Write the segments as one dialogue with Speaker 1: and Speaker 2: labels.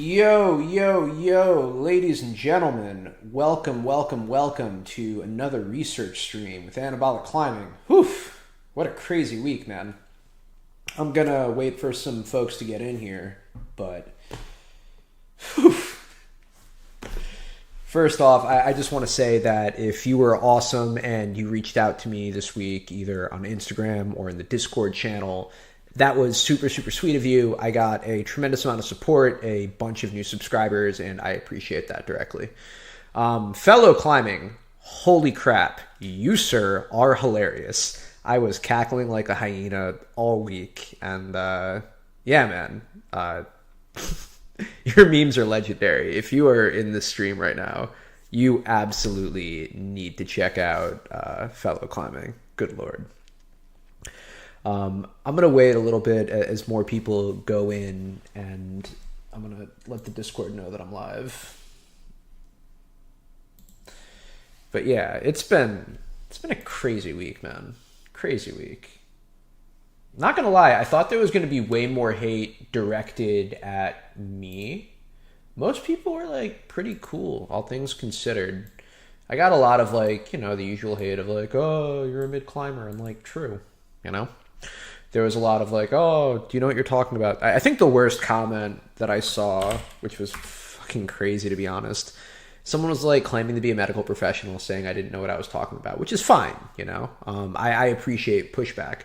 Speaker 1: Yo, ladies and gentlemen, welcome to another research stream with anabolic climbing. Whew, what a crazy week, man. I'm gonna wait for some folks to get in here, but whew. First off, I just want to say that if you were awesome and you reached out to me this week, either on Instagram or in the Discord channel, that was super sweet of you. I got a tremendous amount of support, a bunch of new subscribers, and I appreciate that directly. Fellow climbing, holy crap, you, sir, are hilarious. I was cackling like a hyena all week, and yeah, man, your memes are legendary. If you are in this stream right now, you absolutely need to check out Fellow Climbing. Good Lord. I'm going to wait a little bit as more people go in, and I'm going to let the Discord know that I'm live. But yeah, it's been a crazy week, man. Crazy week. Not going to lie, I thought there was going to be way more hate directed at me. Most people were like pretty cool, all things considered. I got a lot of like, the usual hate of like, oh, you're a mid climber, and like, true, There was a lot of like, oh, do you know what you're talking about? I think the worst comment that I saw, which was fucking crazy to be honest, someone was like claiming to be a medical professional saying I didn't know what I was talking about, which is fine, I appreciate pushback.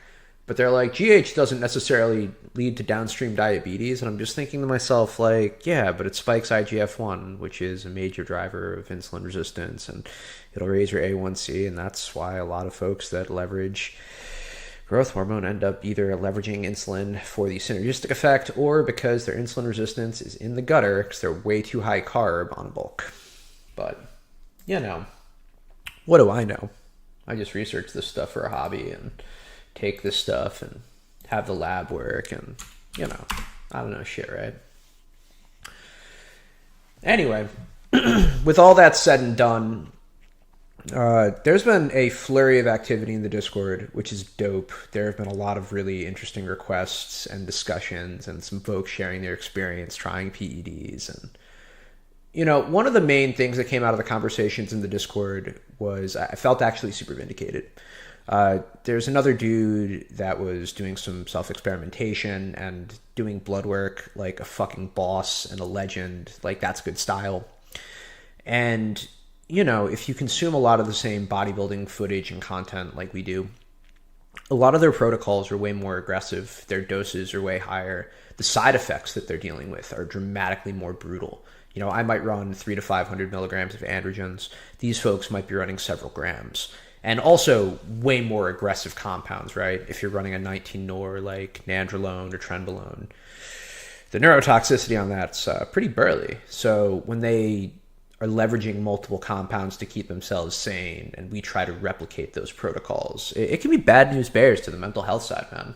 Speaker 1: But they're like, GH doesn't necessarily lead to downstream diabetes. And I'm just thinking to myself, like, yeah, but it spikes IGF-1, which is a major driver of insulin resistance, and it'll raise your A1C. And that's why a lot of folks that leverage growth hormone end up either leveraging insulin for the synergistic effect or because their insulin resistance is in the gutter because they're way too high carb on bulk. But, what do I know? I just research this stuff for a hobby and take this stuff and have the lab work and, I don't know shit, right? Anyway, with all that said and done, there's been a flurry of activity in the Discord, which is dope. There have been a lot of really interesting requests and discussions and some folks sharing their experience trying PEDs. And, one of the main things that came out of the conversations in the Discord was I felt actually super vindicated. There's another dude that was doing some self-experimentation and doing blood work like a fucking boss and a legend. Like, that's good style. And, if you consume a lot of the same bodybuilding footage and content like we do, a lot of their protocols are way more aggressive. Their doses are way higher. The side effects that they're dealing with are dramatically more brutal. I might run 300 to 500 milligrams of androgens. These folks might be running several grams. And also way more aggressive compounds, right? If you're running a 19-nor like nandrolone or trenbolone, the neurotoxicity on that's pretty burly. So when they are leveraging multiple compounds to keep themselves sane, and we try to replicate those protocols, it can be bad news bears to the mental health side, man.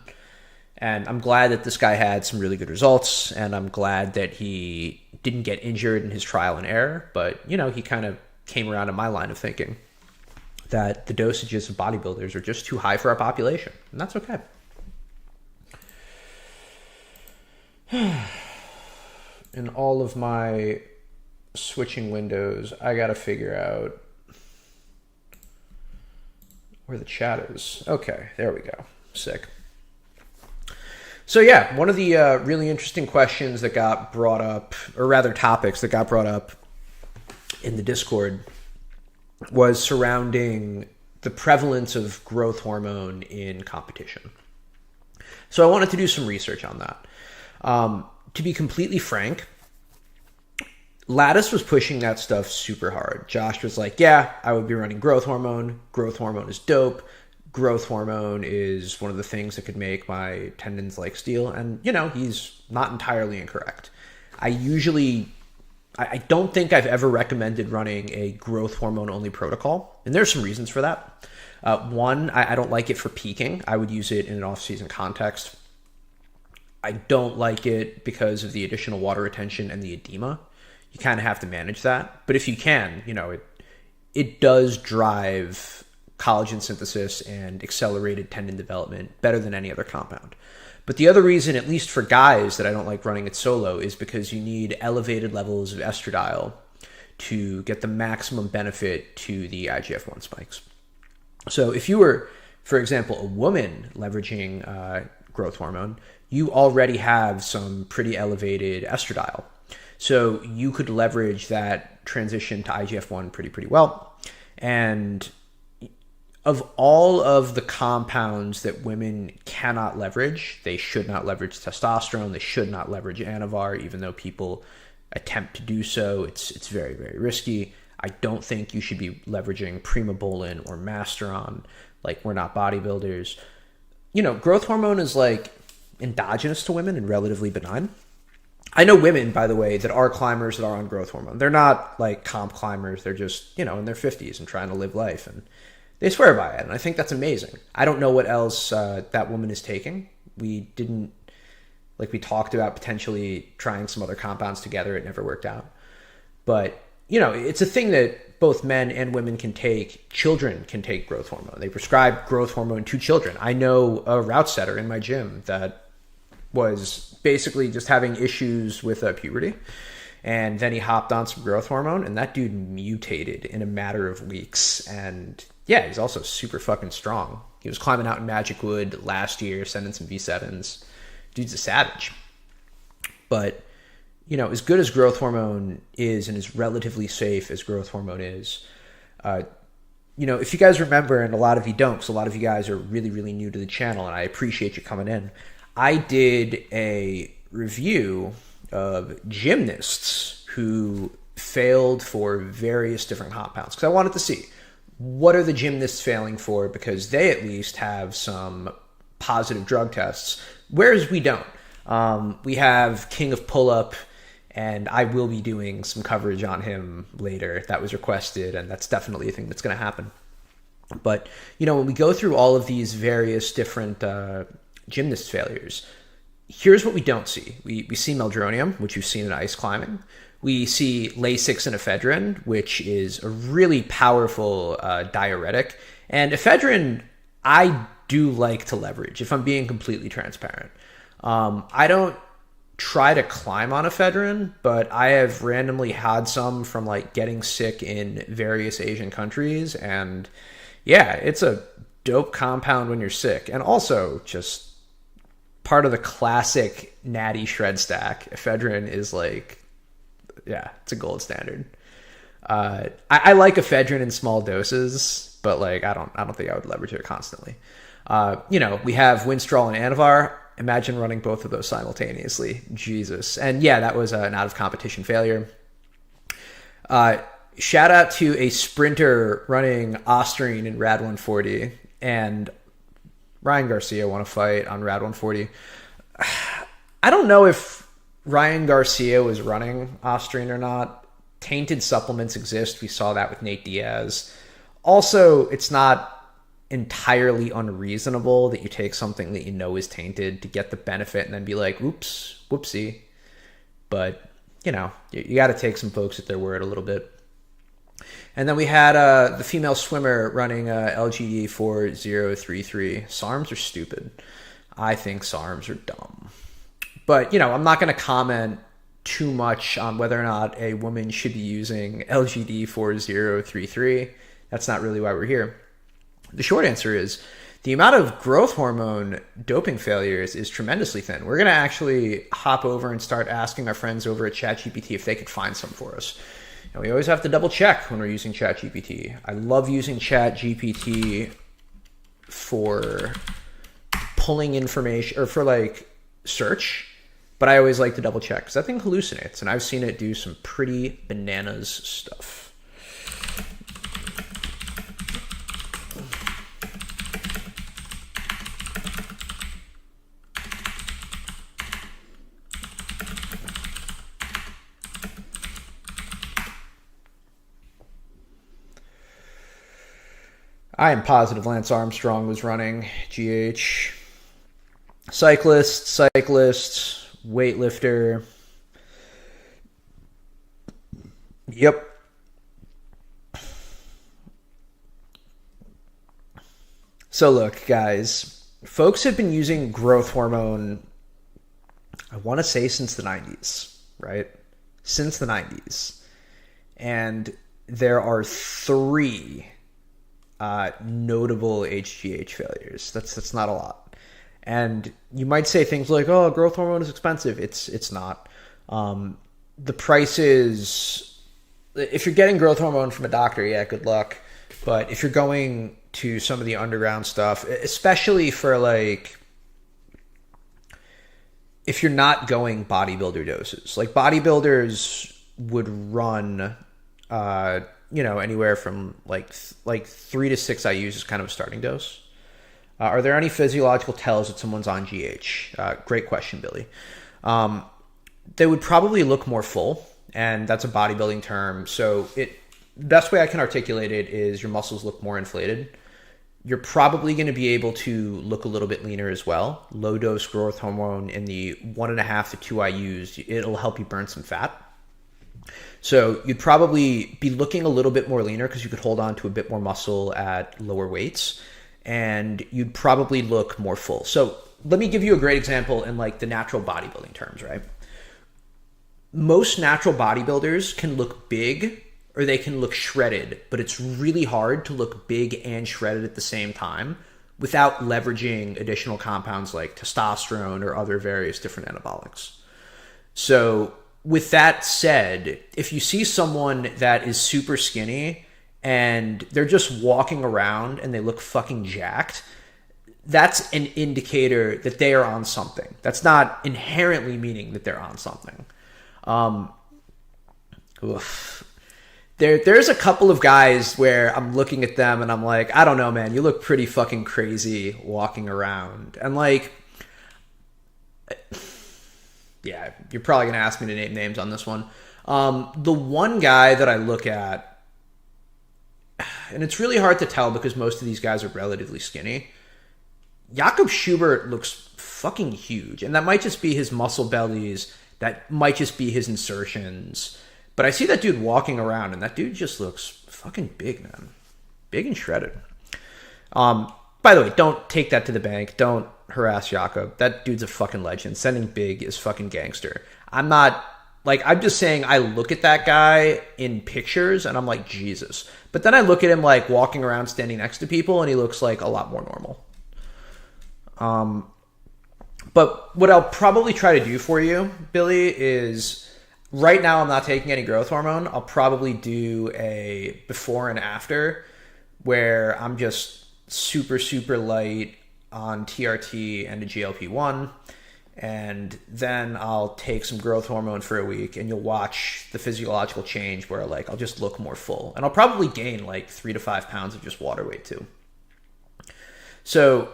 Speaker 1: And I'm glad that this guy had some really good results, and I'm glad that he didn't get injured in his trial and error, but, he kind of came around to my line of thinking that the dosages of bodybuilders are just too high for our population, and that's okay. In all of my switching windows, I gotta figure out where the chat is. Okay, there we go. Sick. So yeah, one of the really interesting questions that got brought up, or rather topics that got brought up in the Discord, was surrounding the prevalence of growth hormone in competition. So I wanted to do some research on that. To be completely frank, Lattice was pushing that stuff super hard. Josh was like, yeah, I would be running growth hormone. Growth hormone is dope. Growth hormone is one of the things that could make my tendons like steel. And, he's not entirely incorrect. I don't think I've ever recommended running a growth hormone only protocol. And there's some reasons for that. One, I don't like it for peaking. I would use it in an off-season context. I don't like it because of the additional water retention and the edema. You kind of have to manage that. But if you can, it does drive collagen synthesis and accelerated tendon development better than any other compound. But the other reason, at least for guys, that I don't like running it solo is because you need elevated levels of estradiol to get the maximum benefit to the IGF-1 spikes. So if you were, for example, a woman leveraging growth hormone, you already have some pretty elevated estradiol. So you could leverage that transition to IGF-1 pretty well. And of all of the compounds that women cannot leverage, they should not leverage testosterone, they should not leverage Anavar, even though people attempt to do so. It's very, very risky. I don't think you should be leveraging Primobolan or Masteron. Like, we're not bodybuilders. You know, growth hormone is like endogenous to women and relatively benign. I know women, by the way, that are climbers that are on growth hormone. They're not like comp climbers. They're just, you know, in their 50s and trying to live life. And they swear by it. And I think that's amazing. I don't know what else that woman is taking. We talked about potentially trying some other compounds together. It never worked out. But, you know, it's a thing that both men and women can take. Children can take growth hormone. They prescribe growth hormone to children. I know a route setter in my gym that was basically just having issues with puberty. And then he hopped on some growth hormone, and that dude mutated in a matter of weeks. And yeah, he's also super fucking strong. He was climbing out in Magic Wood last year, sending some V7s. Dude's a savage. But, you know, as good as growth hormone is and as relatively safe as growth hormone is, you know, if you guys remember, and a lot of you don't, because a lot of you guys are really, really new to the channel, and I appreciate you coming in, I did a review of gymnasts who failed for various different compounds, because I wanted to see what are the gymnasts failing for, because they at least have some positive drug tests, whereas we don't. We have King of Pull-Up, and I will be doing some coverage on him later. That was requested, and that's definitely a thing that's going to happen. But, you know, when we go through all of these various different gymnast failures, here's what we don't see. We see meldronium, which you've seen in ice climbing. We see Lasix and ephedrine, which is a really powerful diuretic. And ephedrine, I do like to leverage, if I'm being completely transparent. I don't try to climb on ephedrine, but I have randomly had some from like getting sick in various Asian countries. And yeah, it's a dope compound when you're sick. And also just part of the classic natty shred stack. Ephedrine is like, yeah, it's a gold standard. I like ephedrine in small doses, but like I don't think I would leverage it constantly. You know, we have Winstrol and Anavar. Imagine running both of those simultaneously. Jesus. And yeah, that was an out of competition failure. Shout out to a sprinter running Osterine in Rad 140, and Ryan Garcia won a fight on Rad 140. I don't know if Ryan Garcia was running Osterine or not. Tainted supplements exist. We saw that with Nate Diaz. Also, it's not entirely unreasonable that you take something that you know is tainted to get the benefit and then be like, oops, whoopsie. But, you know, you got to take some folks at their word a little bit. And then we had the female swimmer running LGD 4033. SARMs are stupid. I think SARMs are dumb. But, you know, I'm not going to comment too much on whether or not a woman should be using LGD 4033. That's not really why we're here. The short answer is the amount of growth hormone doping failures is tremendously thin. We're going to actually hop over and start asking our friends over at ChatGPT if they could find some for us. And we always have to double check when we're using ChatGPT. I love using ChatGPT for pulling information or for like search, but I always like to double check because that thing hallucinates, and I've seen it do some pretty bananas stuff. I am positive Lance Armstrong was running GH. Cyclist, weightlifter. Yep. So look, guys, folks have been using growth hormone, I want to say since the 90s, right? Since the 90s. And there are 3 notable HGH failures. That's not a lot. And you might say things like, oh, growth hormone is expensive. It's not. The price is, if you're getting growth hormone from a doctor, yeah, good luck. But if you're going to some of the underground stuff, especially for like, if you're not going bodybuilder doses, like bodybuilders would run, anywhere from like 3 to 6 IUs is kind of a starting dose. Are there any physiological tells that someone's on GH? Great question, Billy. They would probably look more full, and that's a bodybuilding term. So best way I can articulate it is your muscles look more inflated. You're probably going to be able to look a little bit leaner as well. Low dose growth hormone in the 1.5 to 2 IUs, it'll help you burn some fat. So you'd probably be looking a little bit more leaner because you could hold on to a bit more muscle at lower weights, and you'd probably look more full. So let me give you a great example in like the natural bodybuilding terms, right? Most natural bodybuilders can look big or they can look shredded, but it's really hard to look big and shredded at the same time without leveraging additional compounds like testosterone or other various different anabolics. So with that said, if you see someone that is super skinny and they're just walking around and they look fucking jacked, that's an indicator that they are on something. That's not inherently meaning that they're on something. There's a couple of guys where I'm looking at them and I'm like, I don't know, man, you look pretty fucking crazy walking around. And like, yeah, you're probably going to ask me to name names on this one. The one guy that I look at, and it's really hard to tell because most of these guys are relatively skinny. Jakob Schubert looks fucking huge, and that might just be his muscle bellies. That might just be his insertions. But I see that dude walking around, and that dude just looks fucking big, man. Big and shredded. By the way, don't take that to the bank. Don't harass Jakob. That dude's a fucking legend. Sending big is fucking gangster. I'm just saying I look at that guy in pictures, and I'm like, Jesus. But then I look at him like walking around standing next to people, and he looks like a lot more normal. But what I'll probably try to do for you, Billy, is right now I'm not taking any growth hormone. I'll probably do a before and after where I'm just super, super light on TRT and a GLP-1. And then I'll take some growth hormone for a week and you'll watch the physiological change where like I'll just look more full. And I'll probably gain like 3 to 5 pounds of just water weight too. So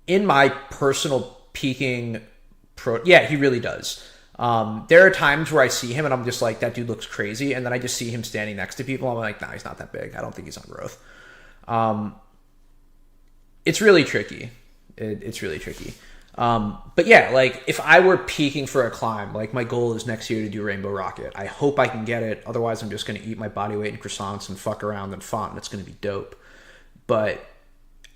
Speaker 1: in my personal peaking yeah, he really does. There are times where I see him and I'm just like, that dude looks crazy. And then I just see him standing next to people. I'm like, nah, he's not that big. I don't think he's on growth. It's really tricky. It's really tricky. But yeah, like if I were peaking for a climb, like my goal is next year to do Rainbow Rocket. I hope I can get it. Otherwise, I'm just going to eat my body weight in croissants and fuck around and font. And it's going to be dope. But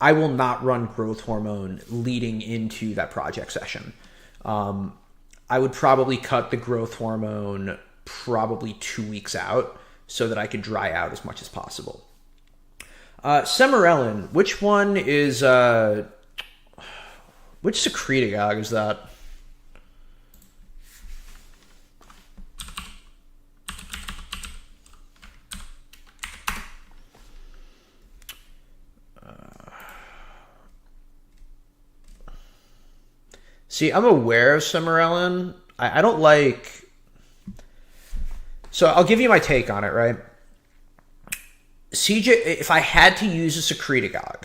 Speaker 1: I will not run growth hormone leading into that project session. I would probably cut the growth hormone probably 2 weeks out so that I could dry out as much as possible. Semirelin, which one is, which secretagogue is that? See, I'm aware of Semirelin. I don't like... So I'll give you my take on it, right? CJ, if I had to use a secretagogue,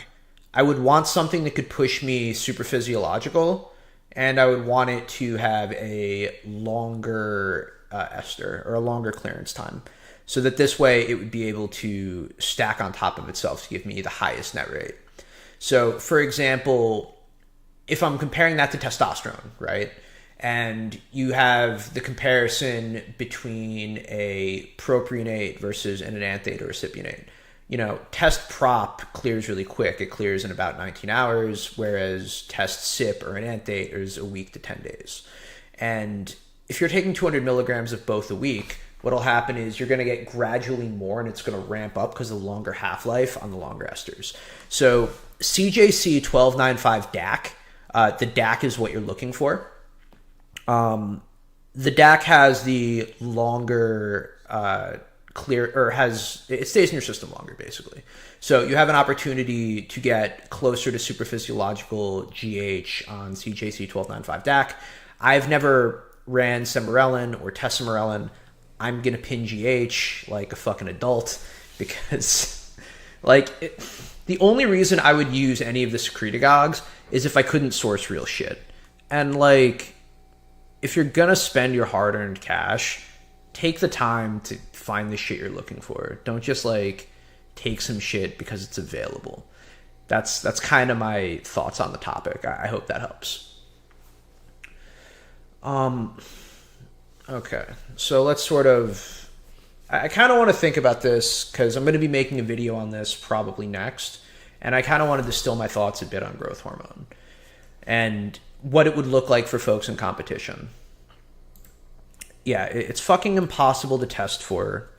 Speaker 1: I would want something that could push me super physiological, and I would want it to have a longer ester or a longer clearance time, so that this way it would be able to stack on top of itself to give me the highest net rate. So, for example, if I'm comparing that to testosterone, right, and you have the comparison between a propionate versus an enanthate or a cypionate, test prop clears really quick. It clears in about 19 hours, whereas test sip or an ant date is a week to 10 days. And if you're taking 200 milligrams of both a week, what'll happen is you're going to get gradually more, and it's going to ramp up because of the longer half-life on the longer esters. So CJC 1295 DAC, the DAC is what you're looking for. The DAC has the longer it stays in your system longer, basically. So you have an opportunity to get closer to supraphysiological GH on CJC 1295 DAC. I've never ran Semorelin or Tesamorelin. I'm going to pin GH like a fucking adult because the only reason I would use any of the secretagogues is if I couldn't source real shit. And if you're going to spend your hard-earned cash, take the time to find the shit you're looking for. Don't just take some shit because it's available. That's kind of my thoughts on the topic. I hope that helps. Okay, so let's I kind of want to think about this because I'm going to be making a video on this probably next, and I kind of want to distill my thoughts a bit on growth hormone and what it would look like for folks in competition. Yeah, it's fucking impossible to test for.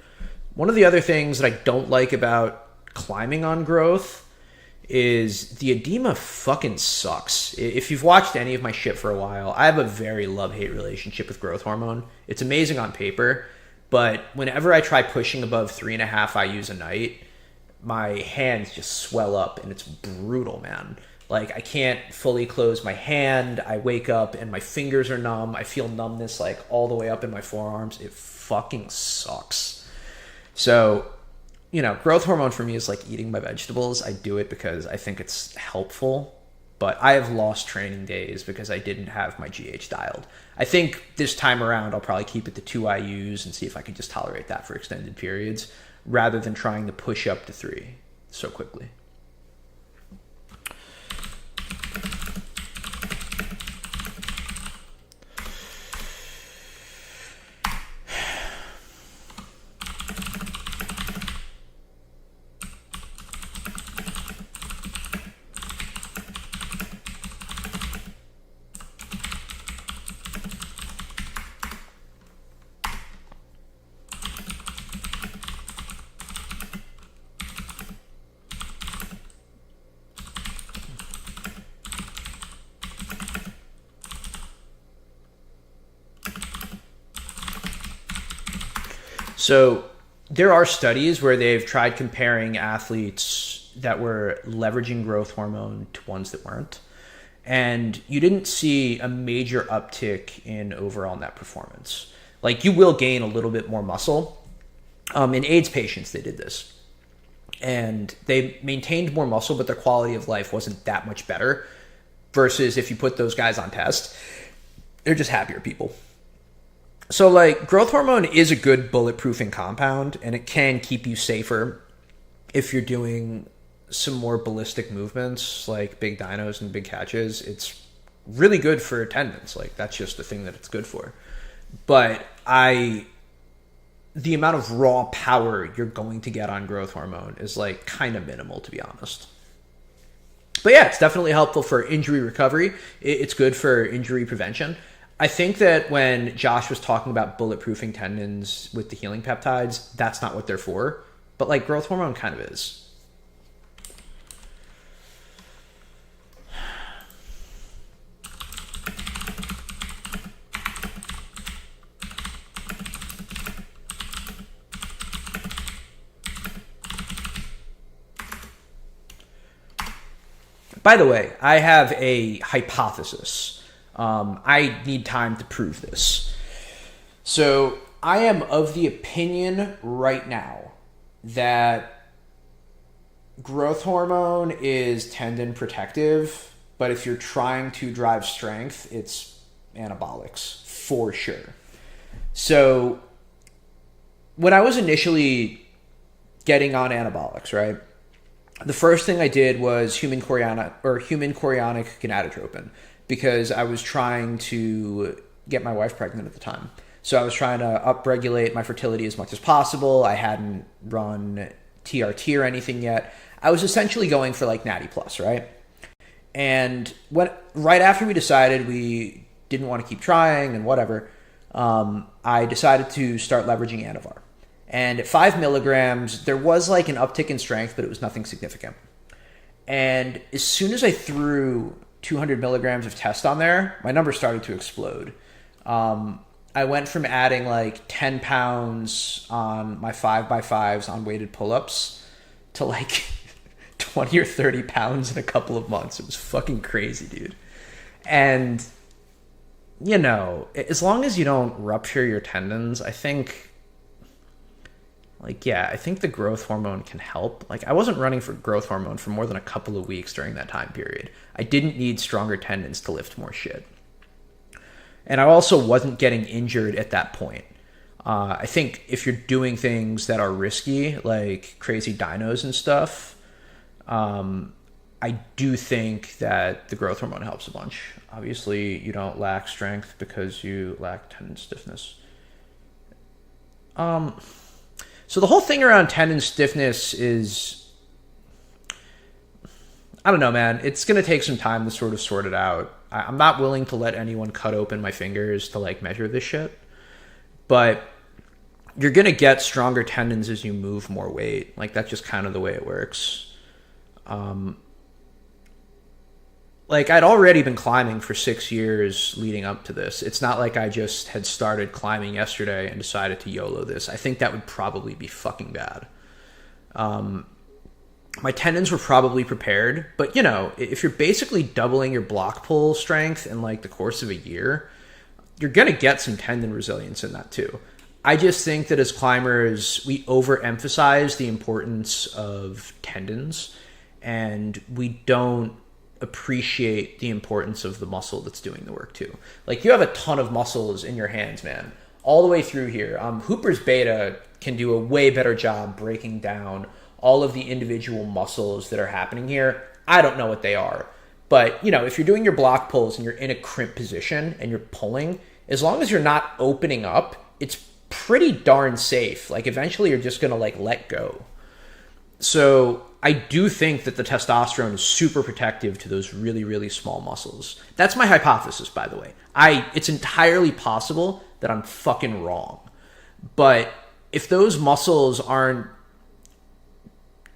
Speaker 1: One of the other things that I don't like about climbing on growth is the edema fucking sucks. If you've watched any of my shit for a while, I have a very love-hate relationship with growth hormone. It's amazing on paper, but whenever I try pushing above 3.5 IUs a night, my hands just swell up and it's brutal, man. I can't fully close my hand. I wake up and my fingers are numb. I feel numbness all the way up in my forearms. It fucking sucks. So, growth hormone for me is like eating my vegetables. I do it because I think it's helpful, but I have lost training days because I didn't have my GH dialed. I think this time around, I'll probably keep it to 2 IUs and see if I can just tolerate that for extended periods rather than trying to push up to 3 so quickly. So there are studies where they've tried comparing athletes that were leveraging growth hormone to ones that weren't. And you didn't see a major uptick in overall net performance. You will gain a little bit more muscle. In AIDS patients, they did this. And they maintained more muscle, but their quality of life wasn't that much better. Versus if you put those guys on test, they're just happier people. So growth hormone is a good bulletproofing compound, and it can keep you safer if you're doing some more ballistic movements like big dynos and big catches. It's really good for tendons. That's just the thing that it's good for. But the amount of raw power you're going to get on growth hormone is kind of minimal, to be honest. But yeah, it's definitely helpful for injury recovery. It's good for injury prevention. I think that when Josh was talking about bulletproofing tendons with the healing peptides, that's not what they're for. But growth hormone kind of is. By the way, I have a hypothesis. I need time to prove this. So I am of the opinion right now that growth hormone is tendon protective, but if you're trying to drive strength, it's anabolics for sure. So when I was initially getting on anabolics, right, the first thing I did was human chorionic gonadotropin, because I was trying to get my wife pregnant at the time. So I was trying to upregulate my fertility as much as possible. I hadn't run TRT or anything yet. I was essentially going for like Natty Plus, right? And right after we decided we didn't want to keep trying and whatever, I decided to start leveraging Anavar. And at 5 milligrams, there was like an uptick in strength, but it was nothing significant. And as soon as I threw 200 milligrams of test on there, my numbers started to explode. I went from adding like 10 pounds on my 5x5s on weighted pull-ups to like 20 or 30 pounds in a couple of months. It was fucking crazy, dude. And, you know, as long as you don't rupture your tendons, I think, like, yeah, I think the growth hormone can help. Like, I wasn't running for growth hormone for more than a couple of weeks during that time period. I didn't need stronger tendons to lift more shit. And I also wasn't getting injured at that point. I think if you're doing things that are risky, like crazy dynos and stuff, I do think that the growth hormone helps a bunch. Obviously, you don't lack strength because you lack tendon stiffness. So the whole thing around tendon stiffness is, I don't know, man. It's going to take some time to sort of sort it out. I'm not willing to let anyone cut open my fingers to like measure this shit. But you're going to get stronger tendons as you move more weight. Like, that's just kind of the way it works. Like, I'd already been climbing for 6 years leading up to this. It's not like I just had started climbing yesterday and decided to YOLO this. I think that would probably be fucking bad. My tendons were probably prepared, but, you know, if you're basically doubling your block pull strength in like the course of a year, you're going to get some tendon resilience in that too. I just think that as climbers, we overemphasize the importance of tendons, and we don't appreciate the importance of the muscle that's doing the work too. Like, you have a ton of muscles in your hands, man, all the way through here. Hooper's Beta can do a way better job breaking down all of the individual muscles that are happening here. I don't know what they are, but, you know, if you're doing your block pulls and you're in a crimp position and you're pulling, as long as you're not opening up, it's pretty darn safe. Like, eventually you're just going to like let go. So I do think that the testosterone is super protective to those really, really small muscles. That's my hypothesis, by the way. It's entirely possible that I'm fucking wrong. But if those muscles aren't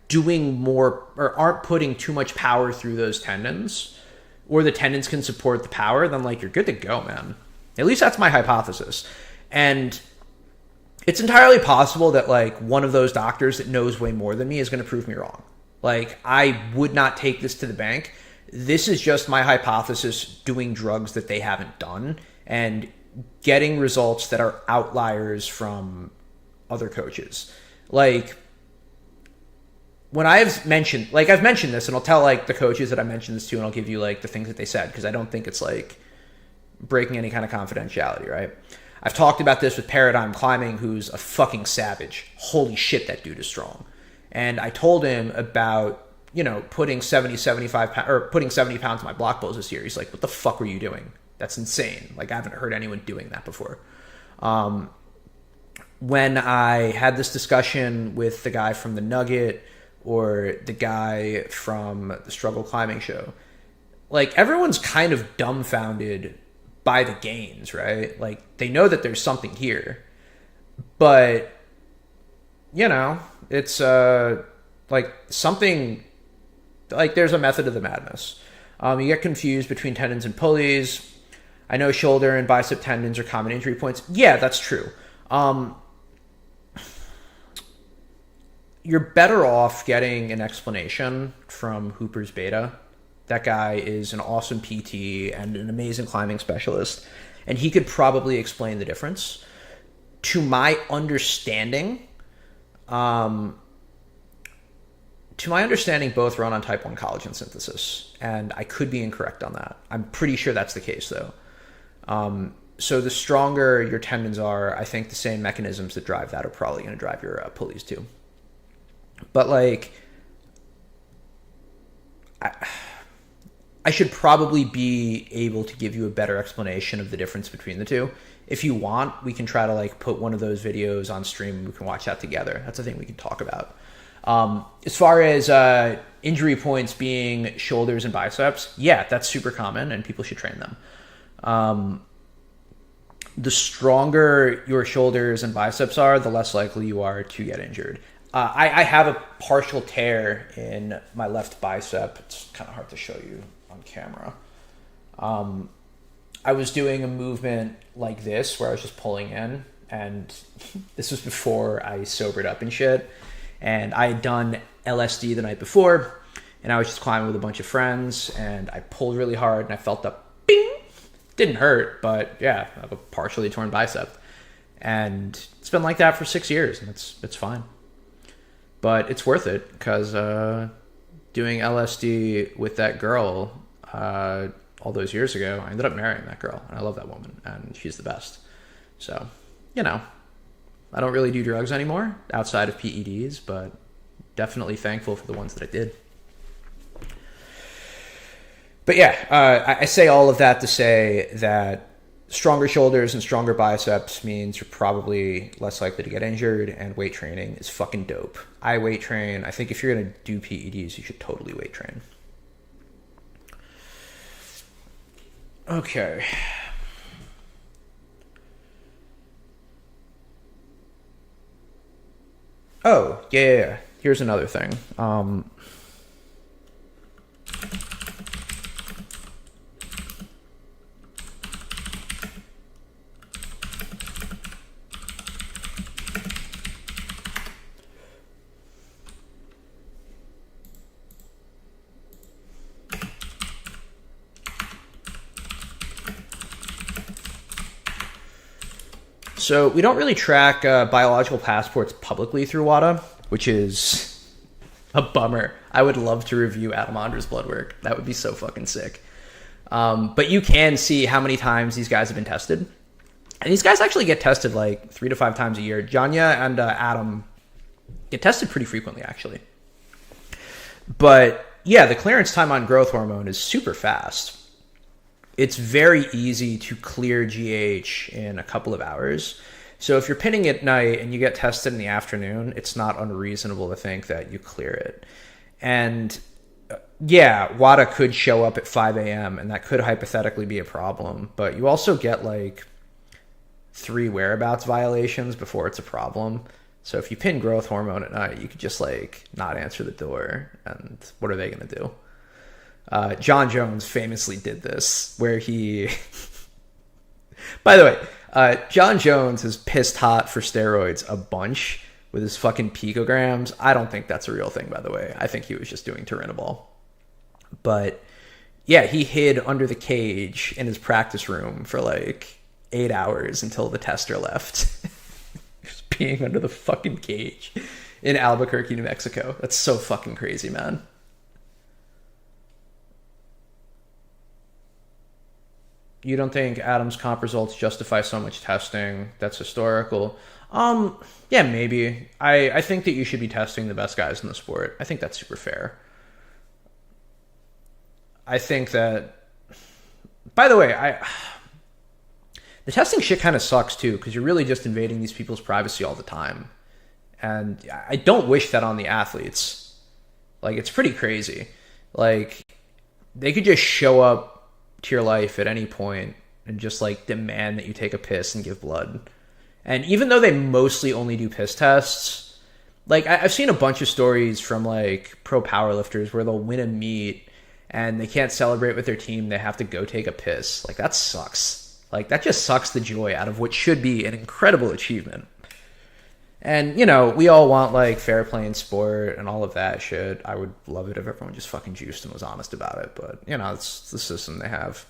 Speaker 1: doing more or aren't putting too much power through those tendons, or the tendons can support the power, then like you're good to go, man. At least that's my hypothesis. And it's entirely possible that like one of those doctors that knows way more than me is going to prove me wrong. Like, I would not take this to the bank. This is just my hypothesis doing drugs that they haven't done and getting results that are outliers from other coaches. Like, when I've mentioned this, and I'll tell like the coaches that I mentioned this to, and I'll give you like the things that they said, because I don't think it's like breaking any kind of confidentiality, right? I've talked about this with Paradigm Climbing, who's a fucking savage. Holy shit, that dude is strong. And I told him about, you know, putting 70 pounds in my block pulls this year. He's like, what the fuck were you doing? That's insane. Like, I haven't heard anyone doing that before. When I had this discussion with the guy from the Nugget or the guy from the Struggle Climbing show, like, everyone's kind of dumbfounded by the gains, right? Like, they know that there's something here, but, you know, it's like something, like, there's a method of the madness. You get confused between tendons and pulleys. I know shoulder and bicep tendons are common injury points. Yeah, that's true. You're better off getting an explanation from Hooper's Beta. That guy is an awesome PT and an amazing climbing specialist, and he could probably explain the difference. To my understanding, both run on type 1 collagen synthesis, and I could be incorrect on that. I'm pretty sure that's the case, though. So the stronger your tendons are, I think the same mechanisms that drive that are probably going to drive your pulleys too. But like, I should probably be able to give you a better explanation of the difference between the two. If you want, we can try to like put one of those videos on stream and we can watch that together. That's a thing we can talk about. As far as injury points being shoulders and biceps, yeah, that's super common, and people should train them. The stronger your shoulders and biceps are, the less likely you are to get injured. I have a partial tear in my left bicep. It's kind of hard to show you on camera. I was doing a movement like this where I was just pulling in, and this was before I sobered up and shit. And I had done LSD the night before, and I was just climbing with a bunch of friends, and I pulled really hard, and I felt the bing. Didn't hurt, but yeah, I have a partially torn bicep. And it's been like that for 6 years, and it's fine. But it's worth it, because doing LSD with that girl all those years ago, I ended up marrying that girl, and I love that woman, and she's the best. So, you know, I don't really do drugs anymore outside of PEDs, but definitely thankful for the ones that I did. But yeah, I say all of that to say that stronger shoulders and stronger biceps means you're probably less likely to get injured, and weight training is fucking dope. I weight train. I think if you're going to do PEDs, you should totally weight train. Okay. Oh, yeah. Here's another thing. So we don't really track biological passports publicly through WADA, which is a bummer. I would love to review Adam Ondra's blood work. That would be so fucking sick. But you can see how many times these guys have been tested. And these guys actually get tested like 3 to 5 times a year. Janya and Adam get tested pretty frequently, actually. But yeah, the clearance time on growth hormone is super fast. It's very easy to clear GH in a couple of hours. So if you're pinning at night and you get tested in the afternoon, it's not unreasonable to think that you clear it. And yeah, WADA could show up at 5 a.m. and that could hypothetically be a problem. But you also get like 3 whereabouts violations before it's a problem. So if you pin growth hormone at night, you could just like not answer the door. And what are they going to do? John Jones famously did this, where he... By the way, John Jones has pissed hot for steroids a bunch with his fucking picograms. I don't think that's a real thing, by the way. I think he was just doing Turinabol. But yeah, he hid under the cage in his practice room for like 8 hours until the tester left. He was peeing under the fucking cage in Albuquerque, New Mexico. That's so fucking crazy, man. You don't think Adam's comp results justify so much testing that's historical? Yeah, maybe. I think that you should be testing the best guys in the sport. I think that's super fair. I think that... By the way, the testing shit kind of sucks too, because you're really just invading these people's privacy all the time. And I don't wish that on the athletes. Like, it's pretty crazy. Like, they could just show up to your life at any point and just like demand that you take a piss and give blood. And even though they mostly only do piss tests, like I've seen a bunch of stories from like pro powerlifters where they'll win a meet and they can't celebrate with their team. They have to go take a piss. Like that sucks. Like that just sucks the joy out of what should be an incredible achievement. And, you know, we all want, like, fair play in sport and all of that shit. I would love it if everyone just fucking juiced and was honest about it. But, you know, it's the system they have.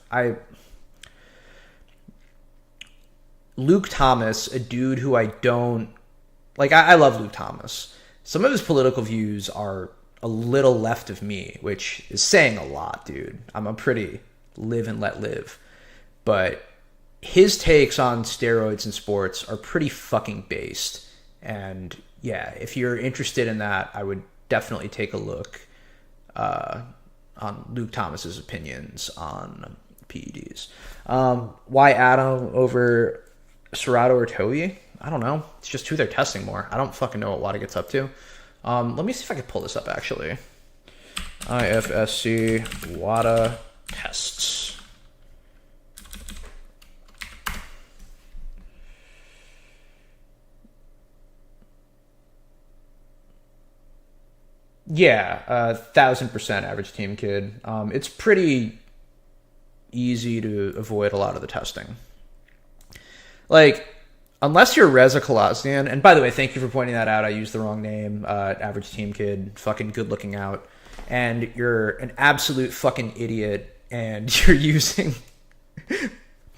Speaker 1: Luke Thomas, a dude who I don't... Like, I love Luke Thomas. Some of his political views are a little left of me, which is saying a lot, dude. I'm a pretty live and let live. But his takes on steroids in sports are pretty fucking based. And yeah, if you're interested in that, I would definitely take a look on Luke Thomas's opinions on PEDs. Why Adam over Serrato or Toby? I don't know. It's just who they're testing more. I don't fucking know what WADA gets up to. Let me see if I can pull this up actually. IFSC WADA tests. Yeah, 1000% average team kid. It's pretty easy to avoid a lot of the testing. Like, unless you're Reza Kalazian, and by the way, thank you for pointing that out. I used the wrong name. Average team kid, fucking good looking out. And you're an absolute fucking idiot, and you're using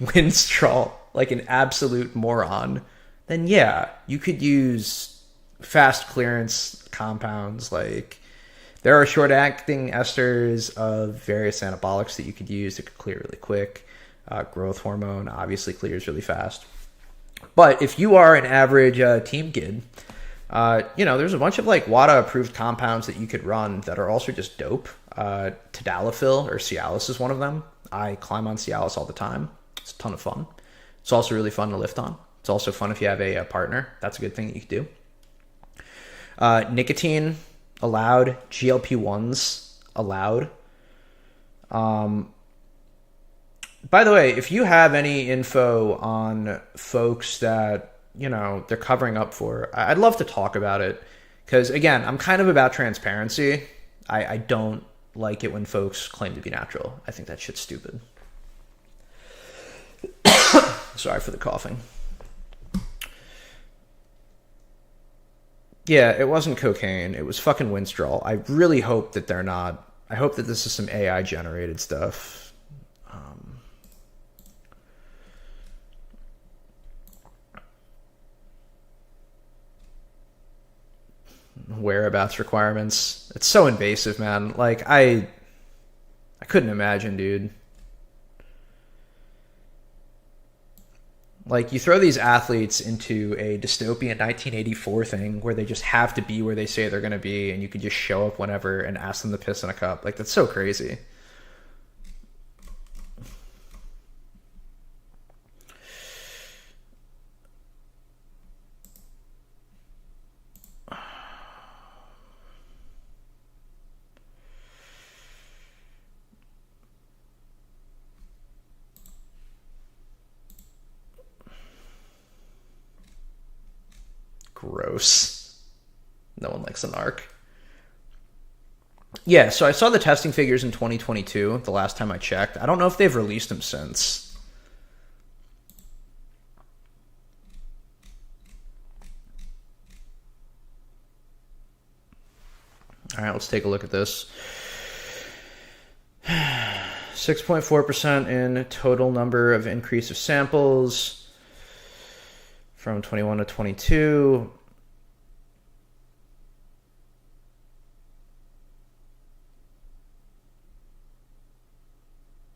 Speaker 1: Winstrol like an absolute moron, then yeah, you could use fast clearance compounds. Like, there are short-acting esters of various anabolics that you could use that could clear really quick. Growth hormone obviously clears really fast. But if you are an average team kid, there's a bunch of like WADA-approved compounds that you could run that are also just dope. Tadalafil or Cialis is one of them. I climb on Cialis all the time. It's a ton of fun. It's also really fun to lift on. It's also fun if you have a partner. That's a good thing that you could do. Nicotine allowed. GLP-1s allowed. By the way, if you have any info on folks that, they're covering up for, I'd love to talk about it. Because, again, I'm kind of about transparency. I don't like it when folks claim to be natural. I think that shit's stupid. Sorry for the coughing. Yeah, it wasn't cocaine. It was fucking Winstrol. I really hope that they're not. I hope that this is some AI generated stuff. Whereabouts requirements. It's so invasive, man. Like, I couldn't imagine, dude. Like, you throw these athletes into a dystopian 1984 thing where they just have to be where they say they're going to be, and you can just show up whenever and ask them to piss in a cup. Like, that's so crazy. Gross. No one likes an arc. Yeah, so I saw the testing figures in 2022, the last time I checked. I don't know if they've released them since. All right, let's take a look at this. 6.4% in total number of increase of samples from 21 to 22.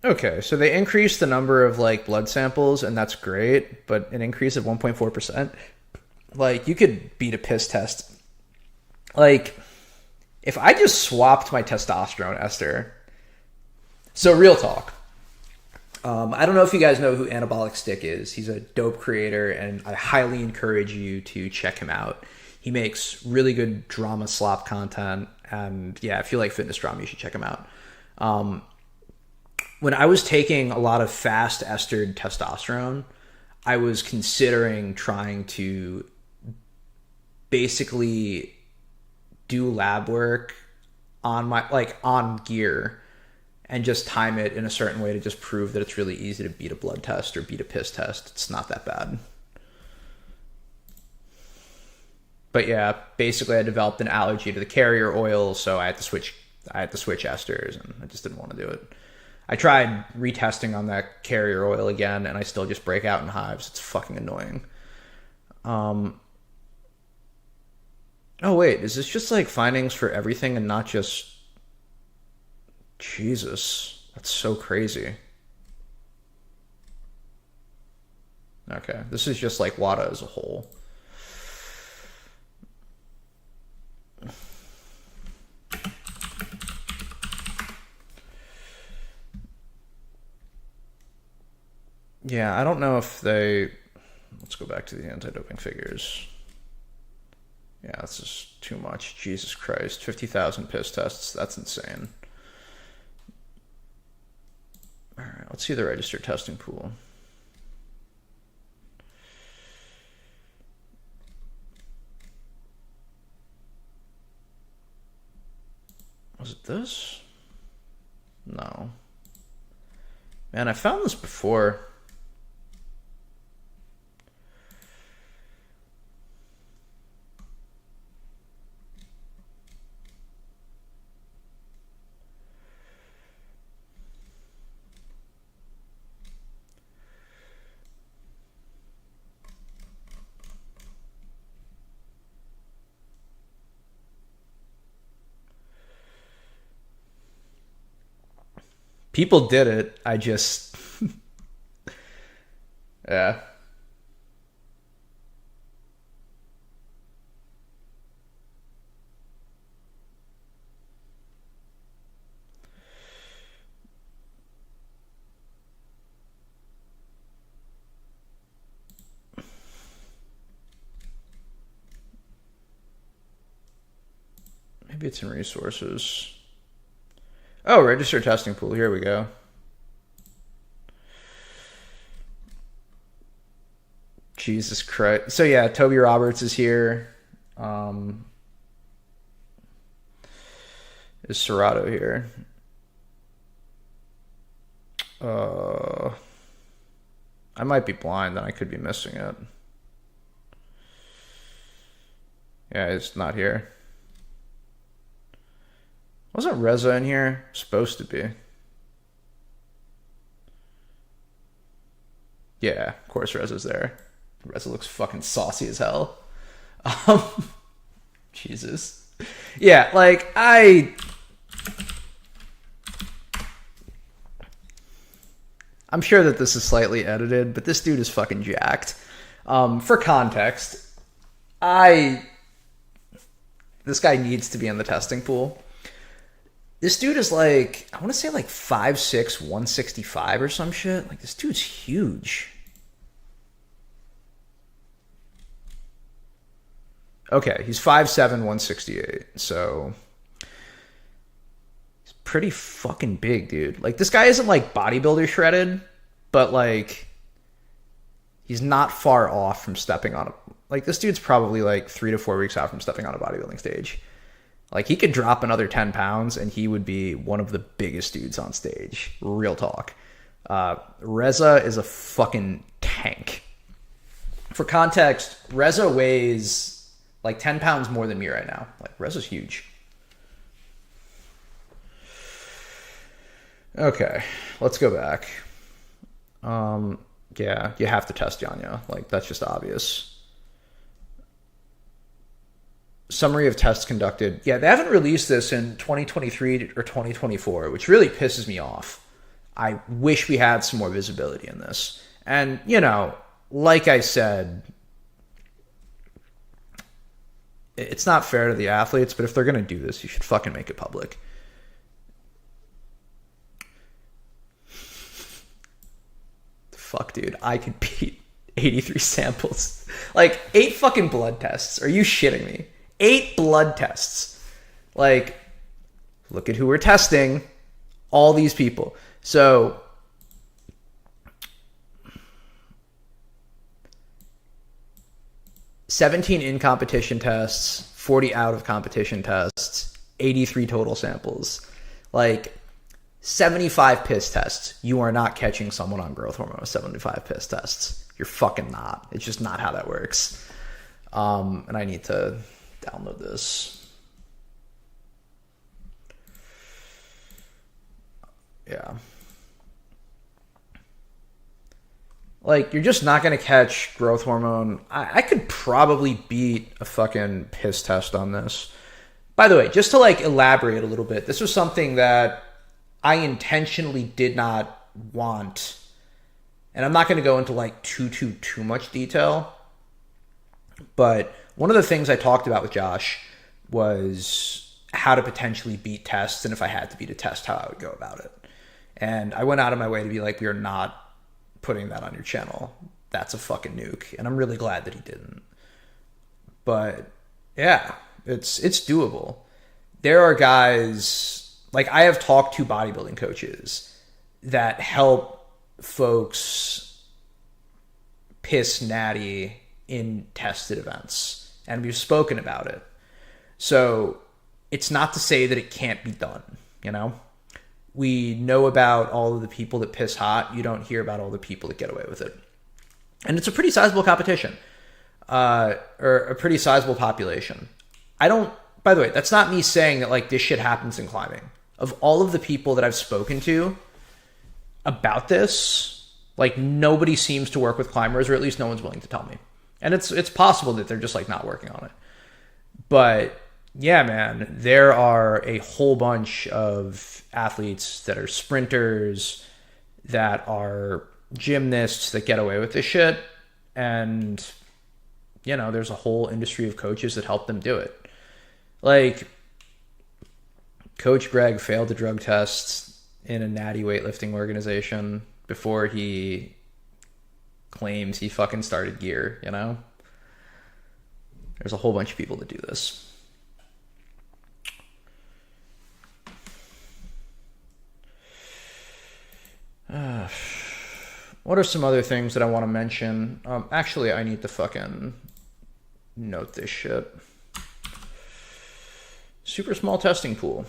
Speaker 1: Okay, so they increased the number of like blood samples, and that's great, but an increase of 1.4%, like, you could beat a piss test. Like, if I just swapped my testosterone ester. So real talk. I don't know if you guys know who Anabolic Stick is. He's a dope creator, and I highly encourage you to check him out. He makes really good drama slop content, and yeah, if you like fitness drama, you should check him out. When I was taking a lot of fast estered testosterone, I was considering trying to basically do lab work on on gear and just time it in a certain way to just prove that it's really easy to beat a blood test or beat a piss test. It's not that bad. But yeah, basically I developed an allergy to the carrier oil, so I had to switch esters, and I just didn't want to do it. I tried retesting on that carrier oil again, and I still just break out in hives. It's fucking annoying. Oh wait, is this just like findings for everything and not just... Jesus, that's so crazy. Okay, this is just like WADA as a whole. Yeah, I don't know if they... Let's go back to the anti-doping figures.
Speaker 2: Yeah, this is too much. Jesus Christ. 50,000 piss tests. That's insane. Alright, let's see the registered testing pool. Was it this? No. Man, I found this before.
Speaker 1: People did it. I just,
Speaker 2: Yeah. Maybe it's in resources. Oh, register testing pool. Here we go. Jesus Christ. So yeah, Toby Roberts is here. Is Serato here? I might be blind, then I could be missing it. Yeah, it's not here. Wasn't Reza in here? Supposed to be. Yeah, of course Reza's there. Reza looks fucking saucy as hell. Um, Jesus. Yeah, like I'm sure that this is slightly edited, but this dude is fucking jacked. For context, this guy needs to be in the testing pool. This dude is like, I want to say like 5'6", 165 or some shit. Like, this dude's huge. Okay, he's 5'7", 168. So, he's pretty fucking big, dude. Like, this guy isn't like bodybuilder shredded, but like, he's not far off from stepping on a... Like, this dude's probably like 3 to 4 weeks out from stepping on a bodybuilding stage. Like, he could drop another 10 pounds and he would be one of the biggest dudes on stage. Real talk. Reza is a fucking tank. For context, Reza weighs like 10 pounds more than me right now. Like, Reza's huge. Okay, let's go back. Yeah, you have to test Yanya. Like, that's just obvious. Summary of tests conducted. Yeah, they haven't released this in 2023 or 2024, which really pisses me off. I wish we had some more visibility in this. And, you know, like I said, it's not fair to the athletes, but if they're going to do this, you should fucking make it public. Fuck, dude, I could beat 83 samples. Like, 8 fucking blood tests. Are you shitting me? 8 blood tests. Like, look at who we're testing. All these people. So, $17 in competition tests, 40 out of competition tests, 83 total samples. Like, 75 piss tests. You are not catching someone on growth hormone with 75 piss tests. You're fucking not. It's just not how that works. And I need to download this. Yeah. Like, you're just not going to catch growth hormone. I could probably beat a fucking piss test on this. By the way, just to like elaborate a little bit, this was something that I intentionally did not want. And I'm not going to go into like too much detail. But one of the things I talked about with Josh was how to potentially beat tests, and if I had to beat a test, how I would go about it. And I went out of my way to be like, we are not putting that on your channel. That's a fucking nuke. And I'm really glad that he didn't. But Yeah, it's doable. There are guys, like I have talked to bodybuilding coaches that help folks piss natty in tested events, and we've spoken about it. So it's not to say that it can't be done, you know? We know about all of the people that piss hot. You don't hear about all the people that get away with it. And it's a pretty sizable competition, or a pretty sizable population. By the way, that's not me saying that like this shit happens in climbing. Of all of the people that I've spoken to about this, like nobody seems to work with climbers, or at least no one's willing to tell me. And it's possible that they're just like not working on it. But yeah, man, there are a whole bunch of athletes that are sprinters, that are gymnasts that get away with this shit. And, you know, there's a whole industry of coaches that help them do it. Like, Coach Greg failed a drug test in a natty weightlifting organization before he claims he fucking started gear, you know? There's a whole bunch of people that do this. What are some other things that I want to mention? Actually, I need to fucking note this shit. Super small testing pool.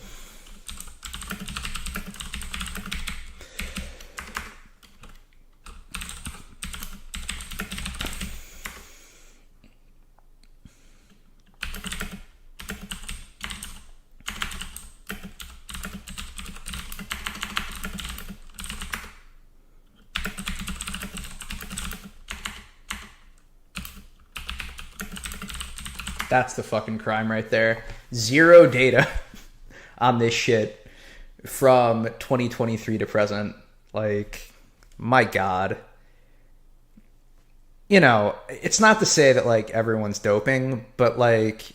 Speaker 2: That's the fucking crime right there. Zero data on this shit from 2023 to present. Like, my God. You know, it's not to say that, like, everyone's doping, but, like,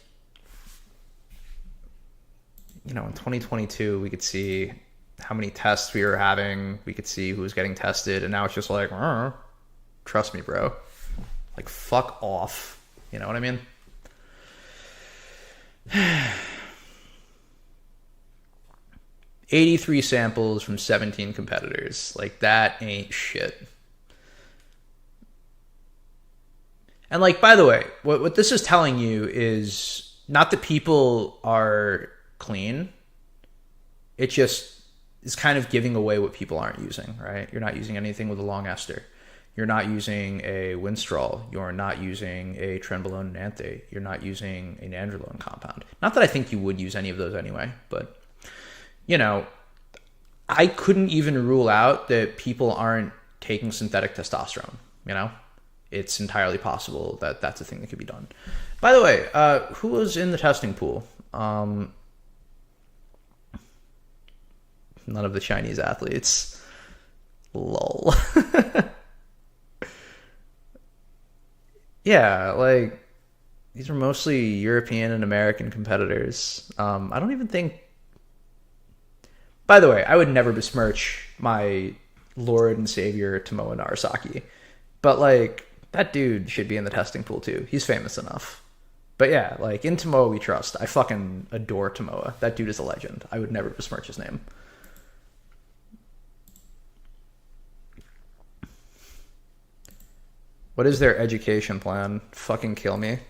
Speaker 2: you know, in 2022, we could see how many tests we were having. We could see who was getting tested. And now it's just like, trust me, bro. Like, fuck off. You know what I mean? 83 samples from 17 competitors. Like, that ain't shit. And, like, by the way, what this is telling you is not that people are clean. It just is kind of giving away what people aren't using, right? You're not using anything with a long ester. You're not using a Winstrol. You're not using a Trenbolone enanthe. You're not using a nandrolone compound. Not that I think you would use any of those anyway, but, you know, I couldn't even rule out that people aren't taking synthetic testosterone, you know? It's entirely possible that that's a thing that could be done. By the way, who was in the testing pool? None of the Chinese athletes. Lol. Yeah, like, these are mostly European and American competitors. I don't even think... By the way, I would never besmirch my Lord and Savior Tomoa Narasaki. But, like, that dude should be in the testing pool, too. He's famous enough. But yeah, like, in Tomoa we trust. I fucking adore Tomoa. That dude is a legend. I would never besmirch his name. What is their education plan? Fucking kill me.